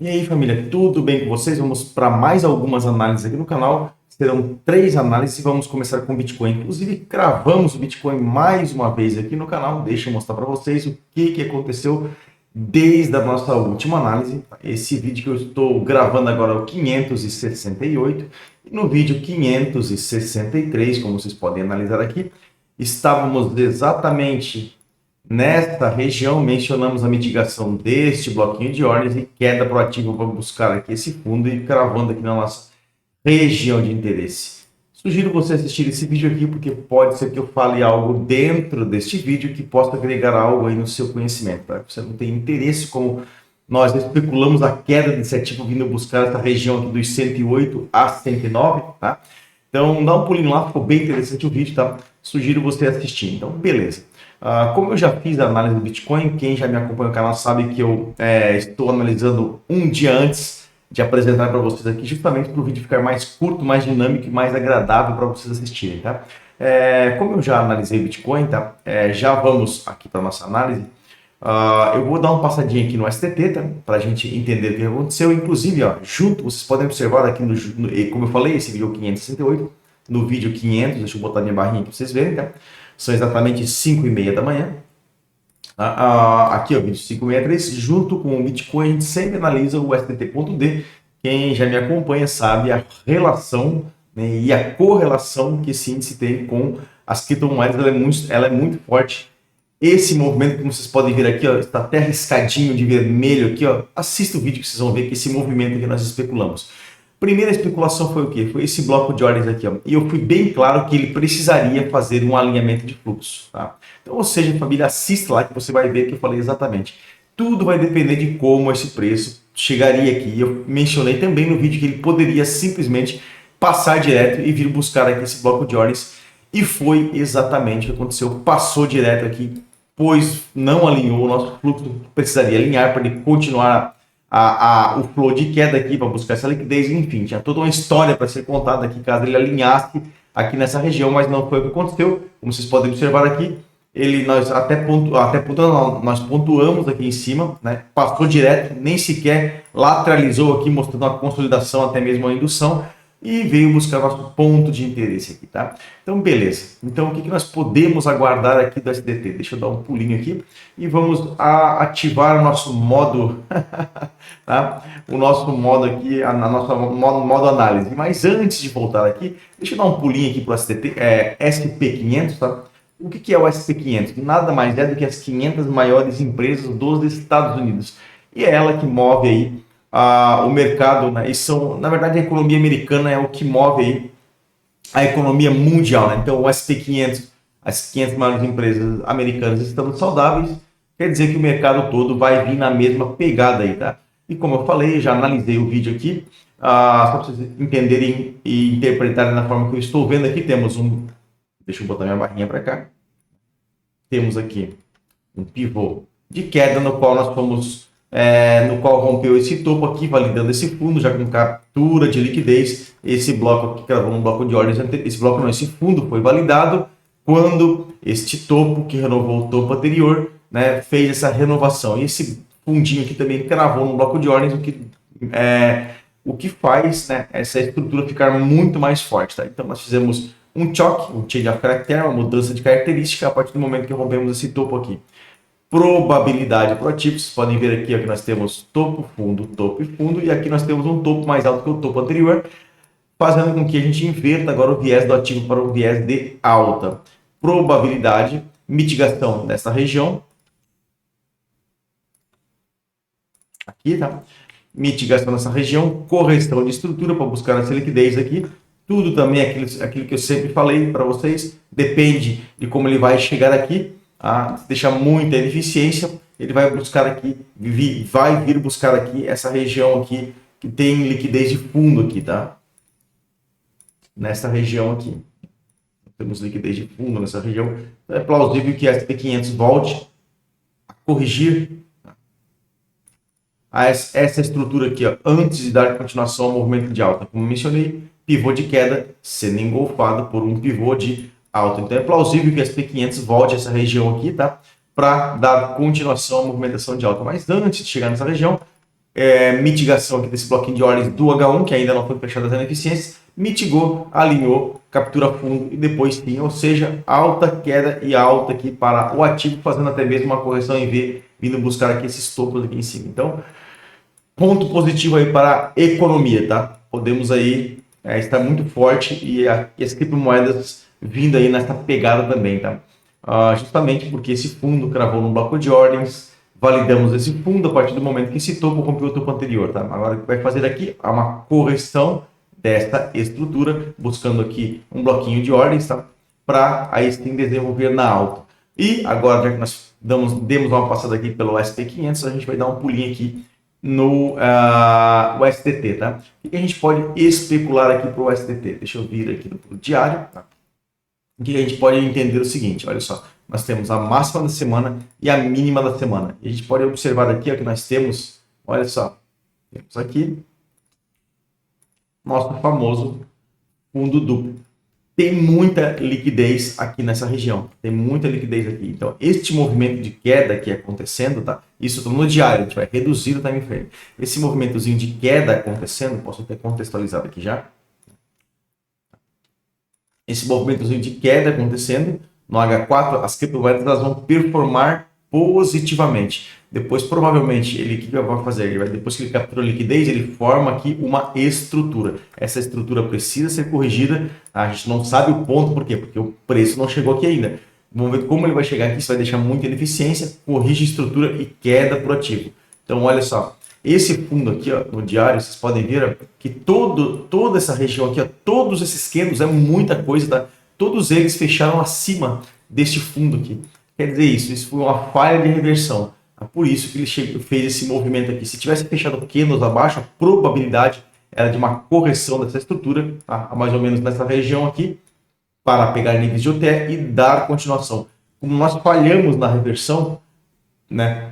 E aí, família, tudo bem com vocês? Vamos para mais algumas análises aqui no canal. Serão 3 análises e vamos começar com o Bitcoin. Inclusive, cravamos o Bitcoin mais uma vez aqui no canal. Deixa eu mostrar para vocês o que aconteceu desde a nossa última análise. Esse vídeo que eu estou gravando agora é o 568. E no vídeo 563, como vocês podem analisar aqui, estávamos exatamente nesta região. Mencionamos a mitigação deste bloquinho de ordens e queda proativa para buscar aqui esse fundo e cravando aqui na nossa região de interesse. Sugiro você assistir esse vídeo aqui, porque pode ser que eu fale algo dentro deste vídeo que possa agregar algo aí no seu conhecimento. Tá? Você não tem interesse, como nós especulamos a queda desse ativo vindo buscar essa região aqui dos 108 a 109, tá? Então dá um pulinho lá, ficou bem interessante o vídeo, tá? Sugiro você assistir. Então, beleza. Como eu já fiz a análise do Bitcoin, quem já me acompanha no canal sabe que eu estou analisando um dia antes de apresentar para vocês aqui, justamente para o vídeo ficar mais curto, mais dinâmico e mais agradável para vocês assistirem, tá? Como eu já analisei o Bitcoin, tá? Já vamos aqui para nossa análise. Eu vou dar uma passadinha aqui no STT, tá? Para a gente entender o que aconteceu. Inclusive, ó, junto, vocês podem observar aqui, como eu falei, esse vídeo é o 568, no vídeo 500, deixa eu botar minha barrinha para vocês verem, tá? São exatamente 5h30 da manhã. Aqui, ó, vídeo 563, junto com o Bitcoin, a gente sempre analisa o STT.D. Quem já me acompanha sabe a relação, né, e a correlação que esse índice tem com as criptomoedas. Ela é muito forte. Esse movimento, como vocês podem ver aqui, ó, está até riscadinho de vermelho aqui, ó. Assista o vídeo que vocês vão ver que esse movimento que nós especulamos. Primeira especulação foi o quê? Foi esse bloco de ordens aqui, ó. E eu fui bem claro que ele precisaria fazer um alinhamento de fluxo, tá? Então, ou seja, família, assista lá que você vai ver que eu falei exatamente. Tudo vai depender de como esse preço chegaria aqui. Eu mencionei também no vídeo que ele poderia simplesmente passar direto e vir buscar aqui esse bloco de ordens. E foi exatamente o que aconteceu. Passou direto aqui, pois não alinhou o nosso fluxo, precisaria alinhar para ele continuar o flow de queda aqui, para buscar essa liquidez. Enfim, tinha toda uma história para ser contada aqui, caso ele alinhasse aqui nessa região, mas não foi o que aconteceu. Como vocês podem observar aqui, nós nós pontuamos aqui em cima, né? Passou direto, nem sequer lateralizou aqui, mostrando a consolidação, até mesmo a indução, e veio buscar nosso ponto de interesse aqui, tá? Então, beleza. Então, o que nós podemos aguardar aqui do SDT? Deixa eu dar um pulinho aqui e vamos ativar o nosso modo, tá? O nosso modo aqui, a nossa modo análise. Mas antes de voltar aqui, deixa eu dar um pulinho aqui para o SDT, SP500, tá? O que é o SP500? Nada mais é do que as 500 maiores empresas dos Estados Unidos. E é ela que move aí o mercado, né? E na verdade, a economia americana é o que move aí a economia mundial, né? Então, o SP500, as 500 maiores empresas americanas estão saudáveis, quer dizer que o mercado todo vai vir na mesma pegada aí, tá? E como eu falei, já analisei o vídeo aqui, só para vocês entenderem e interpretarem da forma que eu estou vendo aqui, temos deixa eu botar minha barrinha para cá, temos aqui um pivô de queda no qual nós fomos no qual rompeu esse topo aqui, validando esse fundo, já com captura de liquidez. Esse bloco aqui cravou um bloco de ordens, esse fundo foi validado quando este topo, que renovou o topo anterior, né, fez essa renovação. E esse fundinho aqui também cravou no bloco de ordens, o que faz, né, essa estrutura ficar muito mais forte, tá? Então nós fizemos um choque, um change of character, uma mudança de característica a partir do momento que rompemos esse topo aqui. Probabilidade proativa, vocês podem ver aqui, ó, que nós temos topo e fundo, e aqui nós temos um topo mais alto que o topo anterior, fazendo com que a gente inverta agora o viés do ativo para o viés de alta. Probabilidade, mitigação dessa região, aqui, tá? Mitigação nessa região, correção de estrutura para buscar essa liquidez aqui. Tudo também aquilo que eu sempre falei para vocês, depende de como ele vai chegar aqui. Se deixar muita ineficiência, ele vai buscar aqui, vai vir buscar aqui essa região aqui que tem liquidez de fundo aqui, tá? Nessa região aqui. Temos liquidez de fundo nessa região. É plausível que a SP500 volte a corrigir essa estrutura aqui, ó, antes de dar continuação ao movimento de alta. Como mencionei, pivô de queda sendo engolfado por um pivô de alta. Então é plausível que a SP500 volte a essa região aqui, tá? Para dar continuação à movimentação de alta. Mas antes de chegar nessa região, mitigação aqui desse bloquinho de ordens do H1, que ainda não foi fechado as ineficiências, mitigou, alinhou, captura fundo e depois sim, ou seja, alta queda e alta aqui para o ativo, fazendo até mesmo uma correção em V, vindo buscar aqui esses topos aqui em cima. Então, ponto positivo aí para a economia, tá? Podemos aí estar muito forte e as criptomoedas vindo aí nessa pegada também, tá? Justamente porque esse fundo cravou no bloco de ordens, validamos esse fundo a partir do momento que esse topo rompeu o topo anterior, tá? Agora o que vai fazer aqui é uma correção desta estrutura, buscando aqui um bloquinho de ordens, tá? Para aí sim desenvolver na alta. E agora, já que nós demos uma passada aqui pelo SP500, a gente vai dar um pulinho aqui no o STT, tá? O que a gente pode especular aqui para o STT? Deixa eu vir aqui no diário, tá? O que a gente pode entender o seguinte, olha só, nós temos a máxima da semana e a mínima da semana. E a gente pode observar aqui ó, que nós temos, olha só, temos aqui nosso famoso fundo duplo. Tem muita liquidez aqui nessa região, tem muita liquidez aqui. Então, este movimento de queda aqui acontecendo, tá? Isso eu tô no diário, a gente vai reduzir o time frame. Esse movimentozinho de queda acontecendo, posso até contextualizar aqui já. Esse movimentozinho de queda acontecendo, no H4, as criptomoedas elas vão performar positivamente. Depois, provavelmente, o que ele vai fazer? Depois que ele captura a liquidez, ele forma aqui uma estrutura. Essa estrutura precisa ser corrigida. A gente não sabe o ponto, por quê? Porque o preço não chegou aqui ainda. Vamos ver como ele vai chegar aqui, isso vai deixar muita ineficiência, corrige a estrutura e queda para o ativo. Então, olha só, esse fundo aqui ó, no diário, vocês podem ver ó, que toda essa região aqui, ó, todos esses candles, é muita coisa, tá? Todos eles fecharam acima deste fundo aqui. Quer dizer isso foi uma falha de reversão. É por isso que ele fez esse movimento aqui. Se tivesse fechado candles abaixo, a probabilidade era de uma correção dessa estrutura, tá? Mais ou menos nessa região aqui, para pegar níveis de OTE e dar continuação. Como nós falhamos na reversão, né,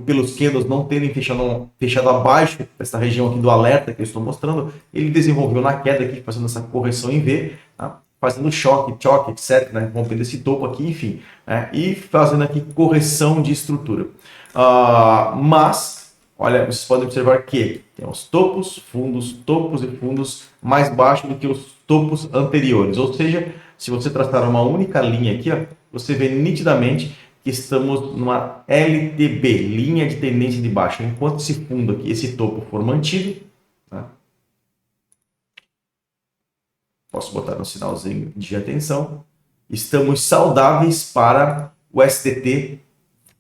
pelos candles não terem fechado abaixo dessa região aqui do alerta que eu estou mostrando, ele desenvolveu na queda aqui, fazendo essa correção em V, tá? Fazendo choque, etc., né? Rompendo esse topo aqui, enfim, né? E fazendo aqui correção de estrutura. Mas, olha, vocês podem observar que tem os topos e fundos mais baixos do que os topos anteriores. Ou seja, se você traçar uma única linha aqui, ó, você vê nitidamente que estamos numa LTB, linha de tendência de baixa. Enquanto esse fundo aqui, esse topo for mantido, tá? Posso botar um sinalzinho de atenção. Estamos saudáveis para o STT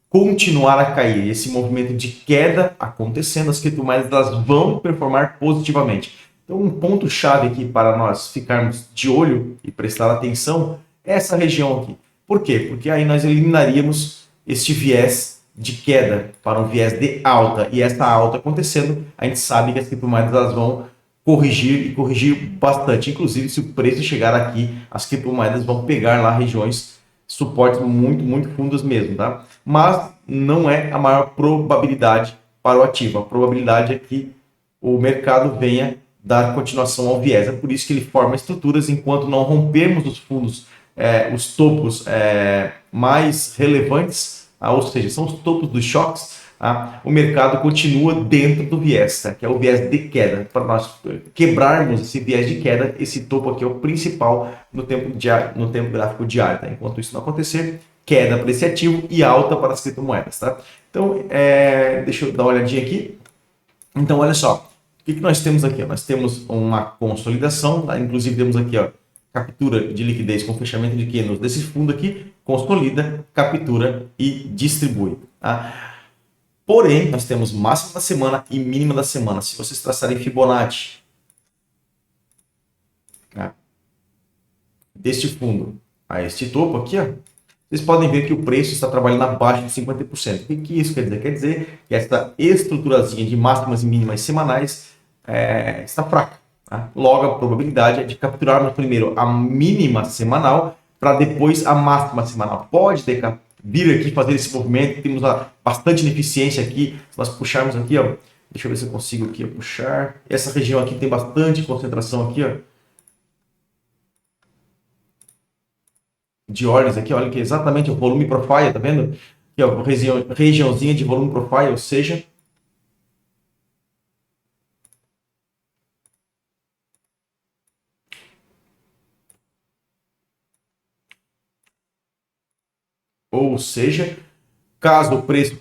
continuar a cair. Esse movimento de queda acontecendo, as criptomoedas elas vão performar positivamente. Então, um ponto-chave aqui para nós ficarmos de olho e prestar atenção é essa região aqui. Por quê? Porque aí nós eliminaríamos este viés de queda para um viés de alta. E essa alta acontecendo, a gente sabe que as criptomoedas elas vão corrigir e corrigir bastante. Inclusive, se o preço chegar aqui, as criptomoedas vão pegar lá regiões, suportes muito fundos mesmo, tá? Mas não é a maior probabilidade para o ativo. A probabilidade é que o mercado venha dar continuação ao viés. É por isso que ele forma estruturas enquanto não rompermos os fundos, os topos mais relevantes, ou seja, são os topos dos choques, o mercado continua dentro do viés, tá? Que é o viés de queda. Para nós quebrarmos esse viés de queda, esse topo aqui é o principal no tempo gráfico diário. Tá? Enquanto isso não acontecer, queda para esse ativo e alta para as criptomoedas. Tá? Então, deixa eu dar uma olhadinha aqui. Então, olha só, o que nós temos aqui? Nós temos uma consolidação, tá? Inclusive temos aqui ó, captura de liquidez com fechamento de candles desse fundo aqui, consolida, captura e distribui. Tá? Porém, nós temos máxima da semana e mínima da semana. Se vocês traçarem Fibonacci, tá? Deste fundo a este topo aqui, ó, vocês podem ver que o preço está trabalhando abaixo de 50%. O que isso quer dizer? Quer dizer que essa estruturazinha de máximas e mínimas semanais está fraca. Tá? Logo, a probabilidade é de capturarmos primeiro a mínima semanal para depois a máxima semanal. Pode vir aqui fazer esse movimento, temos bastante ineficiência aqui. Se nós puxarmos aqui, ó, deixa eu ver se eu consigo aqui puxar. Essa região aqui tem bastante concentração aqui, ó, de ordens aqui, olha que exatamente o volume profile, tá vendo? Aqui, ó, regiãozinha de volume profile, ou seja, Ou seja, caso o preço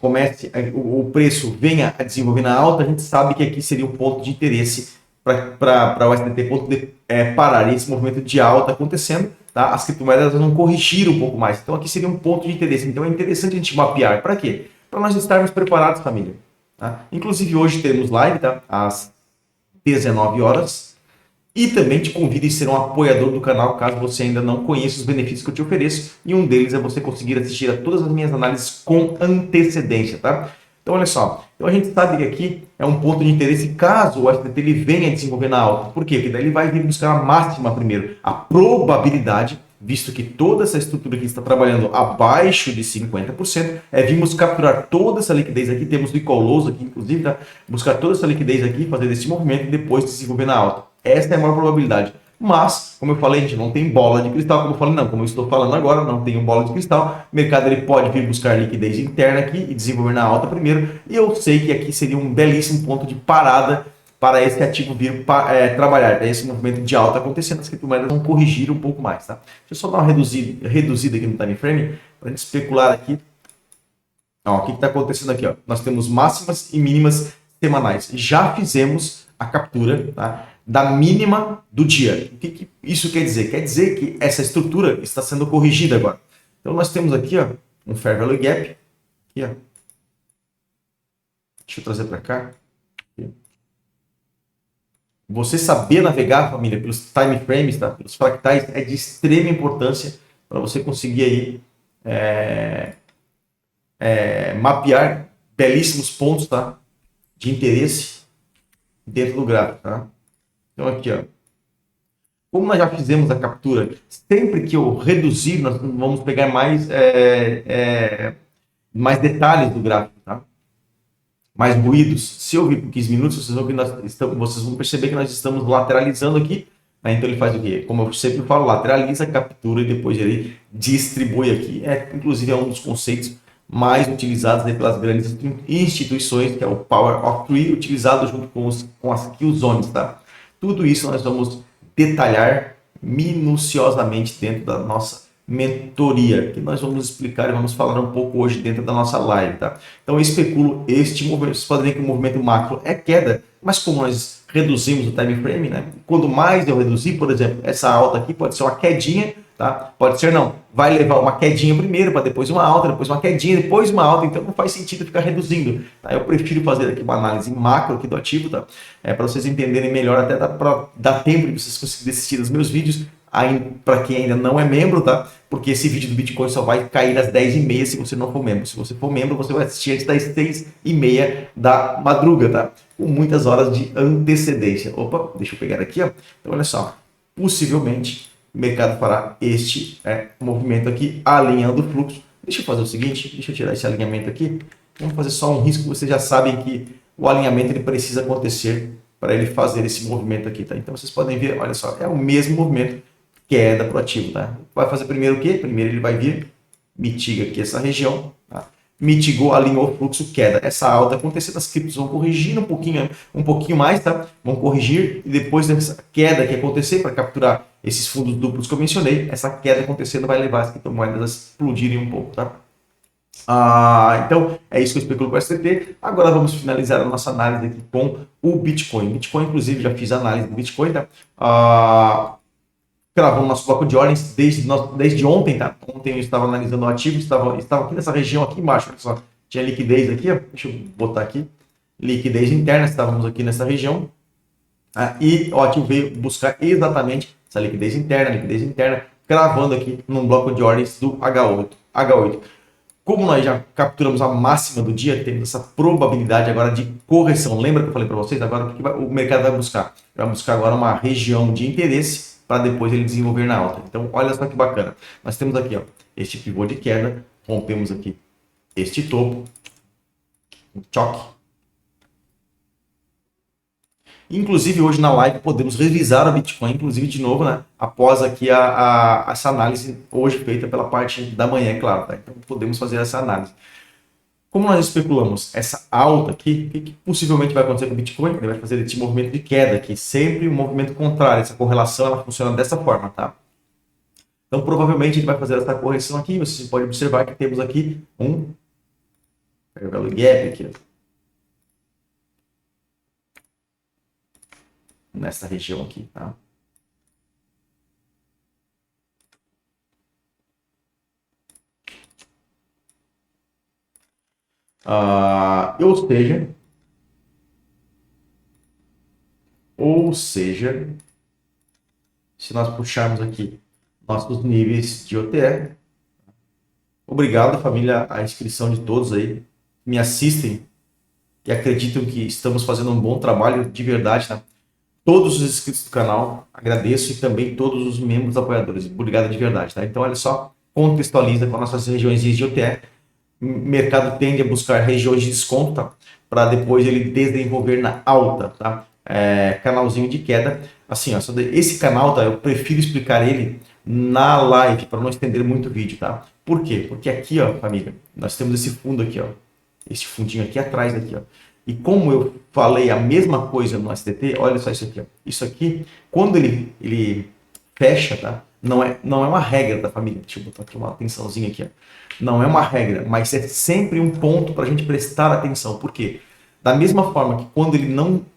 o preço venha a desenvolver na alta, a gente sabe que aqui seria um ponto de interesse para o SDT poder parar esse movimento de alta acontecendo, tá? As criptomoedas vão corrigir um pouco mais. Então aqui seria um ponto de interesse. Então é interessante a gente mapear. Para quê? Para nós estarmos preparados, família. Tá? Inclusive hoje teremos live, tá? Às 19 horas. E também te convido a ser um apoiador do canal, caso você ainda não conheça os benefícios que eu te ofereço. E um deles é você conseguir assistir a todas as minhas análises com antecedência, tá? Então, olha só. Então, a gente sabe que aqui é um ponto de interesse caso o SDT ele venha desenvolver na alta. Por quê? Porque daí ele vai vir buscar a máxima primeiro. A probabilidade, visto que toda essa estrutura aqui está trabalhando abaixo de 50%, vimos capturar toda essa liquidez aqui. Temos o Equal Lows aqui, inclusive, tá? Buscar toda essa liquidez aqui, fazer esse movimento e depois desenvolver na alta. Essa é a maior probabilidade. Mas, como eu falei, a gente não tem bola de cristal, como eu falei, não. Como eu estou falando agora, não tenho bola de cristal. O mercado ele pode vir buscar liquidez interna aqui e desenvolver na alta primeiro. E eu sei que aqui seria um belíssimo ponto de parada para esse ativo vir trabalhar, para esse movimento de alta acontecendo, as criptomoedas vão corrigir um pouco mais, tá? Deixa eu só dar uma reduzida aqui no time frame, para a gente especular aqui. Ó, o que está acontecendo aqui? Ó? Nós temos máximas e mínimas semanais. Já fizemos a captura, tá, da mínima do dia. O que isso quer dizer? Quer dizer que essa estrutura está sendo corrigida agora. Então nós temos aqui, ó, um Fair Value Gap. Aqui, ó. Deixa eu trazer para cá. Aqui. Você saber navegar, família, pelos time frames, tá? Pelos fractais, é de extrema importância para você conseguir aí mapear belíssimos pontos, tá, de interesse dentro do gráfico, tá? Então aqui, ó, como nós já fizemos a captura, sempre que eu reduzir, nós vamos pegar mais detalhes do gráfico, tá? Mais ruídos. Se eu vir por 15 minutos, vocês vão perceber que nós estamos lateralizando aqui. Né? Então ele faz o quê? Como eu sempre falo, lateraliza, captura e depois ele distribui aqui. Inclusive é um dos conceitos mais utilizados aí pelas grandes instituições, que é o Power of Three, utilizado junto com as Kill Zones, tá? Tudo isso nós vamos detalhar minuciosamente dentro da nossa mentoria, que nós vamos explicar e vamos falar um pouco hoje dentro da nossa live, tá? Então eu especulo este movimento, vocês podem ver que o movimento macro é queda, mas como nós reduzimos o time frame, né? Quando mais eu reduzir, por exemplo, essa alta aqui pode ser uma quedinha, tá? Pode ser não, vai levar uma quedinha primeiro, para depois uma alta, depois uma quedinha, depois uma alta, então não faz sentido ficar reduzindo, tá? Eu prefiro fazer aqui uma análise macro aqui do ativo, tá? Para vocês entenderem melhor, até dá tempo de vocês conseguirem assistir os meus vídeos, para quem ainda não é membro, tá? Porque esse vídeo do Bitcoin só vai cair às 10h30 se você não for membro. Se você for membro, você vai assistir antes das 6h30 da madruga, tá? Com muitas horas de antecedência. Opa, deixa eu pegar aqui, ó. Então, olha só. Possivelmente, o mercado fará este movimento aqui, alinhando o fluxo. Deixa eu fazer o seguinte, deixa eu tirar esse alinhamento aqui. Vamos fazer só um risco. Vocês já sabem que o alinhamento ele precisa acontecer para ele fazer esse movimento aqui, tá? Então, vocês podem ver, olha só, é o mesmo movimento, queda para o ativo, tá? Vai fazer primeiro o quê? Primeiro ele vai vir, mitiga aqui essa região, tá? Mitigou, alinhou o fluxo, queda. Essa alta acontecendo, as criptos vão corrigir um pouquinho mais, tá? Vão corrigir e depois dessa queda que acontecer para capturar esses fundos duplos que eu mencionei, essa queda acontecendo vai levar as criptomoedas a explodirem um pouco, tá? Então, é isso que eu especulo com o STT. Agora vamos finalizar a nossa análise aqui com o Bitcoin. Bitcoin, inclusive, já fiz a análise do Bitcoin, tá? Cravou o nosso bloco de ordens desde ontem, tá? Ontem eu estava analisando o ativo, estava aqui nessa região aqui embaixo, olha só. Tinha liquidez aqui, ó. Deixa eu botar aqui. Liquidez interna, estávamos aqui nessa região. E o ativo veio buscar exatamente essa liquidez interna, cravando aqui num bloco de ordens do H8. Como nós já capturamos a máxima do dia, temos essa probabilidade agora de correção. Lembra que eu falei para vocês? Agora o que o mercado vai buscar? Vai buscar agora uma região de interesse para depois ele desenvolver na alta. Então, olha só que bacana. Nós temos aqui, ó, este pivô de queda, rompemos aqui este topo, um choque. Inclusive, hoje na live podemos revisar o Bitcoin, inclusive de novo, né? Após aqui essa análise hoje feita pela parte da manhã, é claro, tá? Então, podemos fazer essa análise. Como nós especulamos essa alta aqui, o que possivelmente vai acontecer com o Bitcoin? Ele vai fazer esse movimento de queda aqui, sempre um movimento contrário. Essa correlação ela funciona dessa forma, tá? Então, provavelmente, ele vai fazer essa correção aqui. Você pode observar que temos aqui um fair value gap aqui, nessa região aqui, tá? Ou seja, se nós puxarmos aqui nossos níveis de OTR, obrigado, família, a inscrição de todos aí que me assistem e acreditam que estamos fazendo um bom trabalho de verdade, tá? Todos os inscritos do canal, agradeço, e também todos os membros apoiadores. Obrigado de verdade, tá? Então, olha só, contextualiza com nossas regiões de OTR. O mercado tende a buscar regiões de desconto, tá? Para depois ele desenvolver na alta, tá? Canalzinho de queda. Assim, ó, esse canal, tá? Eu prefiro explicar ele na live, para não estender muito o vídeo, tá? Por quê? Porque aqui, ó, família, nós temos esse fundo aqui, ó. Esse fundinho aqui atrás daqui, ó. E como eu falei a mesma coisa no STT, olha só isso aqui, ó. Isso aqui, quando ele fecha, tá? Não é uma regra da família. Deixa eu botar aqui uma atençãozinha aqui, ó. Não é uma regra, mas é sempre um ponto para a gente prestar atenção. Por quê? Da mesma forma que quando ele não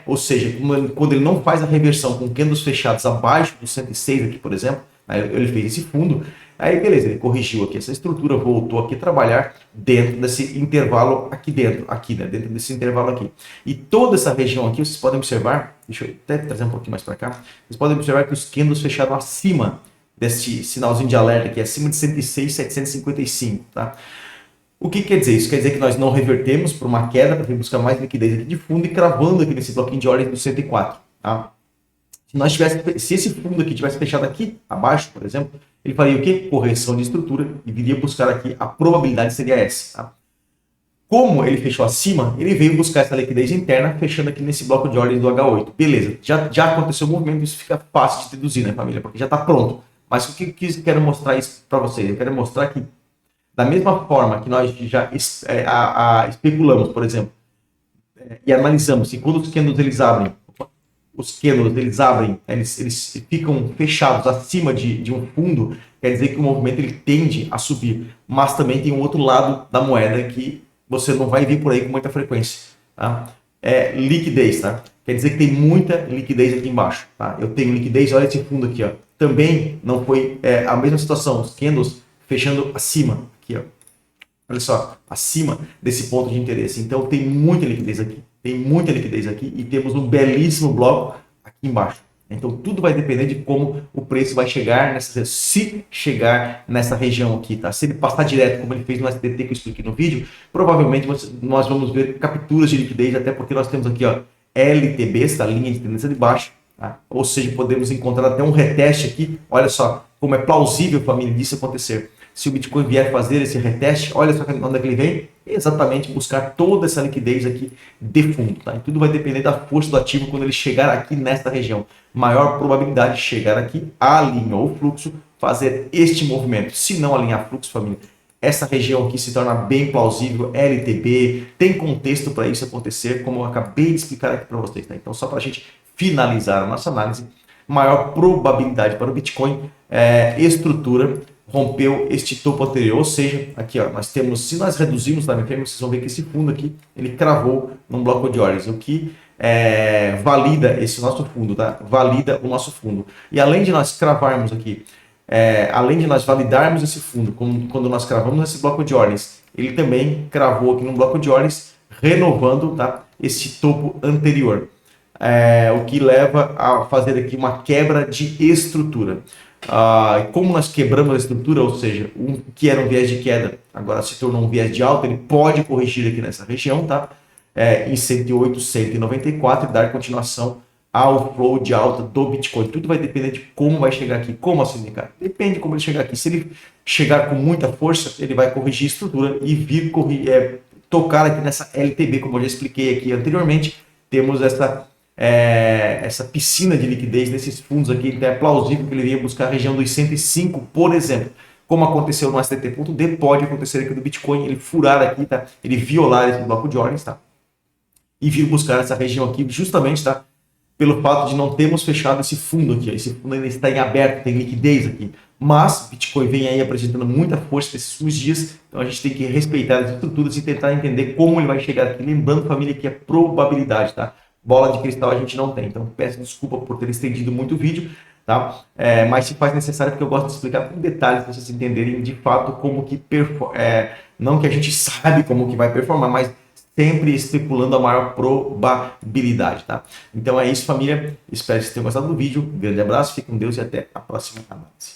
ou seja, quando ele não faz a reversão com candles fechados abaixo do 106 aqui, por exemplo, aí ele fez esse fundo, aí beleza, ele corrigiu aqui essa estrutura, voltou aqui a trabalhar dentro desse intervalo aqui dentro, né, dentro desse intervalo aqui. E toda essa região aqui, vocês podem observar, deixa eu até trazer um pouquinho mais para cá, vocês podem observar que os candles fecharam acima desse sinalzinho de alerta aqui, acima de 106,755, tá? O que quer dizer isso? Quer dizer que nós não revertemos para uma queda, para vir buscar mais liquidez aqui de fundo e cravando aqui nesse bloquinho de ordem do 104. Tá? Se esse fundo aqui tivesse fechado aqui abaixo, por exemplo, ele faria o quê? Correção de estrutura e viria buscar aqui, a probabilidade seria essa. Tá? Como ele fechou acima, ele veio buscar essa liquidez interna, fechando aqui nesse bloco de ordem do H8. Beleza, já aconteceu o movimento, isso fica fácil de deduzir, né, família? Porque já está pronto. Mas o que eu quero mostrar isso para vocês? Eu quero mostrar que da mesma forma que nós já especulamos, por exemplo, e analisamos que quando os candles eles abrem, eles ficam fechados acima de um fundo, quer dizer que o movimento ele tende a subir. Mas também tem um outro lado da moeda que você não vai ver por aí com muita frequência. Tá? Liquidez, tá? Quer dizer que tem muita liquidez aqui embaixo. Tá? Eu tenho liquidez, olha esse fundo aqui, ó. Também não foi a mesma situação, os candles fechando acima. Aqui, ó. Olha só, acima desse ponto de interesse. Então tem muita liquidez aqui. Tem muita liquidez aqui e temos um belíssimo bloco aqui embaixo. Então tudo vai depender de como o preço vai chegar se chegar nessa região aqui, tá? Se ele passar direto, como ele fez no STT que eu expliquei no vídeo, provavelmente nós vamos ver capturas de liquidez, até porque nós temos aqui, ó, LTBs, tá? Linha de tendência de baixa, tá? Ou seja, podemos encontrar até um reteste aqui. Olha só como é plausível, família, disso acontecer. Se o Bitcoin vier fazer esse reteste, olha só onde é que ele vem, exatamente buscar toda essa liquidez aqui de fundo, tá? E tudo vai depender da força do ativo quando ele chegar aqui nesta região. Maior probabilidade de chegar aqui, alinhar o fluxo, fazer este movimento. Se não alinhar fluxo, família, essa região aqui se torna bem plausível, LTB, tem contexto para isso acontecer, como eu acabei de explicar aqui para vocês, tá? Então, só para a gente finalizar a nossa análise, maior probabilidade para o Bitcoin, estrutura, rompeu este topo anterior, ou seja, aqui ó, nós temos, se nós reduzirmos time frame, vocês vão ver que esse fundo aqui, ele cravou num bloco de ordens, o que valida esse nosso fundo, tá? Valida o nosso fundo. E além de nós cravarmos aqui, além de nós validarmos esse fundo, quando nós cravamos esse bloco de ordens, ele também cravou aqui num bloco de ordens, renovando, tá, esse topo anterior. O que leva a fazer aqui uma quebra de estrutura. Como nós quebramos a estrutura, ou seja, o que era um viés de queda, agora se tornou um viés de alta, ele pode corrigir aqui nessa região, tá? Em 108, 194 e dar continuação ao flow de alta do Bitcoin. Tudo vai depender de como vai chegar aqui. Como assim, cara? Depende de como ele chegar aqui. Se ele chegar com muita força, ele vai corrigir a estrutura e vir tocar aqui nessa LTB, como eu já expliquei aqui anteriormente. Temos essa piscina de liquidez nesses fundos aqui, então é plausível que ele venha buscar a região dos 105, por exemplo, como aconteceu no STT.D, pode acontecer aqui do Bitcoin, ele furar aqui, tá? Ele violar esse bloco de ordens, tá? E vir buscar essa região aqui, justamente, tá? pelo fato de não termos fechado esse fundo aqui. Esse fundo ainda está em aberto, tem liquidez aqui. Mas Bitcoin vem aí apresentando muita força nesses últimos dias, então a gente tem que respeitar as estruturas e tentar entender como ele vai chegar aqui. Lembrando, família, que é probabilidade, tá? Bola de cristal a gente não tem, então peço desculpa por ter estendido muito o vídeo, tá? Mas se faz necessário, porque eu gosto de explicar com detalhes para vocês entenderem de fato como que não que a gente sabe como que vai performar, mas sempre especulando a maior probabilidade, tá? Então é isso, família. Espero que vocês tenham gostado do vídeo. Um grande abraço, fique com Deus e até a próxima análise.